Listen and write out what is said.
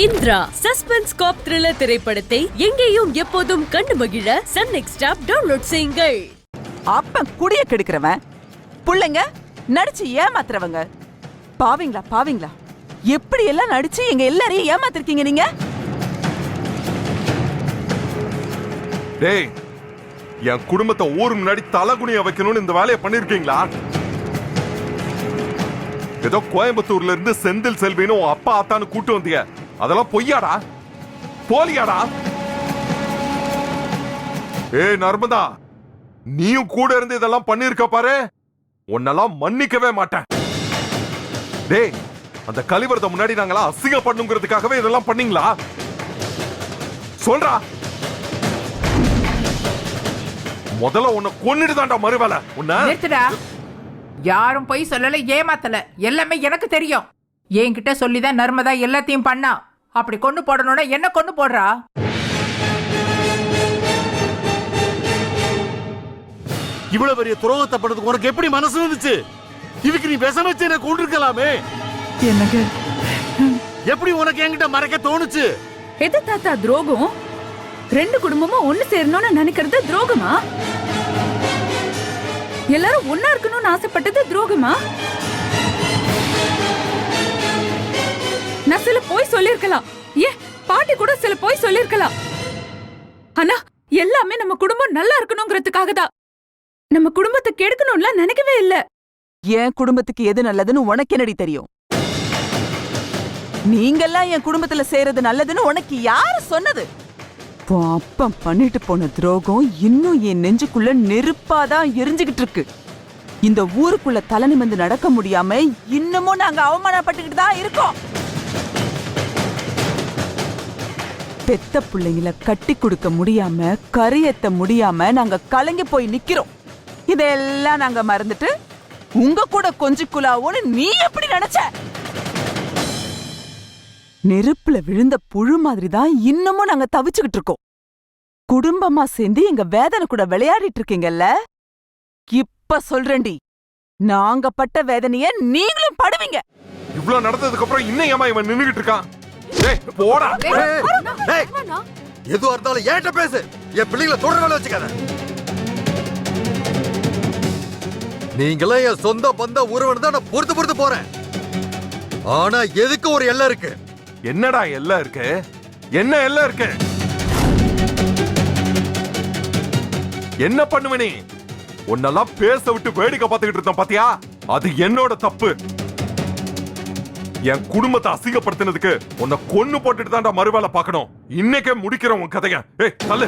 Indira suspense காப் thriller திரைப்படத்தை எங்கேயும் எப்போதும் கண்டு மகிழ சன் நெக்ஸ்ட் ஆப் டவுன்லோட் செய்யுங்கள். அப்பன் குடிய கெடுக்கிறவன், புள்ளைங்க நடிச்சு ஏமாத்துறவங்க, பாவீங்களா பாவீங்களா, எப்படி எல்லாம் நடிச்சு எங்க எல்லாரையும் ஏமாத்திருக்கீங்க நீங்க. டேய், என் குடும்பத்தை ஊர் முன்னாடி தலகுனிய வைக்கணும்னு இந்த வேலையை பண்ணிருக்கீங்களா? ஏதோ கோயம்புத்தூர்ல இருந்து செந்தில் செல்வின்னு உன் அப்பா ஆத்தான்னு கூட்டு வந்தீங்க, அதெல்லாம் பொய்யாடா, போலியாடா? ஏய் நர்மதா, நீயும் கூட இருந்து இதெல்லாம் பண்ணிருக்க பாரு, உன்னெல்லாம் மன்னிக்கவே மாட்டேன். டேய், அந்த கலிவரத்தை முன்னாடி நாங்களா அசிங்கப்படணுங்கிறதுக்காகவே இதெல்லாம் பண்ணீங்களா? சொல்றா. முதல்ல உன்னை கொன்னிட்டு தான்டா மறுவேலை. உன்னை யாரும் போய் சொல்லல, ஏமாத்தல, எல்லாமே எனக்கு தெரியும். என்கிட்ட சொல்லிதான் நர்மதா எல்லாத்தையும் பண்ணா. அப்படி கொண்டு போடணும்னா என்ன கொண்டு போடுறா? இவ்வளவு பெரிய துரோகத்தை பண்றதுக்கு உனக்கு எப்படி மனசு வந்துச்சு? இதுக்கு நீ பேசாம வச்சு என்ன கொண்டிருக்கலாமே. எனக்கு எப்படி உனக்கு என்கிட்ட மறைக்க தோணுச்சு? எது தாத்தா துரோகம்? ரெண்டு குடும்பமும் ஒண்ணு சேரணும்னு நினைக்கிறது துரோகமா? எல்லாரும் ஒன்னா இருக்கணும்னு ஆசைப்பட்டது துரோகமா? நான் சில போய் சொல்லிருக்கலாம், ஏன் பாட்டி கூட சில போய் சொல்லிருக்கலாம். ஆனா எல்லாமே நம்ம குடும்பம் நல்லா இருக்கணுங்கிறதுக்காக தான். நம்ம குடும்பத்தை கெடுக்கணும்ல நினைக்கவே இல்ல. என் குடும்பத்துக்கு எது நல்லதுன்னு உனக்கு என்னடி தெரியும்? நீங்கெல்லாம் என் குடும்பத்துல சேரது நல்லதுன்னு உனக்கு யாரு சொன்னது? அப்பம் பண்ணிட்டு போன துரோகம் இன்னும் என் நெஞ்சுக்குள்ள நெருப்பாதான் எரிஞ்சுகிட்டு இருக்கு. இந்த ஊருக்குள்ள தலை நிமிர்ந்து நடக்க முடியாம இன்னமும் நாங்க அவமானப்பட்டுக்கிட்டு தான் இருக்கோம். பெத்த பிள்ளைங்கள கட்டி கொடுக்க முடியாம, கரையேத்த முடியாம நாங்க கலங்கி போய் நிக்கிறோம். இதெல்லாம் நாங்க மறந்துட்டு உங்க கூட கொஞ்சி குலாவோன்னு நீ எப்படி நினைச்ச? நெருப்புல விழுந்த புழு மாதிரி தான் இன்னமும் நாங்க தவிச்சுக்கிட்டு இருக்கோம். குடும்பமா சேர்ந்து எங்க வேதனை கூட விளையாடிட்டு இருக்கீங்கல்ல, இப்ப சொல்றேன்டி, நாங்க பட்ட வேதனைய நீங்களும் படுவீங்க. இவ்வளவு நடந்ததுக்கு அப்புறம் இன்னும் ஏமா இவன் நின்னுகிட்டு இருக்கான்? டேய் போடா. எதுவா இருந்தாலும் ஏன்ட்ட பேசு, என் பிள்ளைகளை தொடர வேலை வச்சுக்காத. நீங்களே என் சொந்த பந்த உறவன் தான் நான் பொறுத்து போறேன். ஆனா எதுக்கு ஒரு எல்லை இருக்கு. என்னடா எல்லாம் இருக்கு? என்ன எல்லாம் இருக்கு? என்ன பண்ணுவ நீ? உன்னெல்லாம் பேச விட்டு வேடிக்கை பார்த்துக்கிட்டு இருந்தோம் பாத்தியா? அது என்னோட தப்பு. என் குடும்பத்தை அசிங்கப்படுத்தினதுக்கு உன்னை கொன்னு போட்டுட்டு தான்டா மறுவேலை பார்க்கணும். இன்னைக்கே முடிக்கிறோம் உன் கதைய. ஏய் தள்ளு.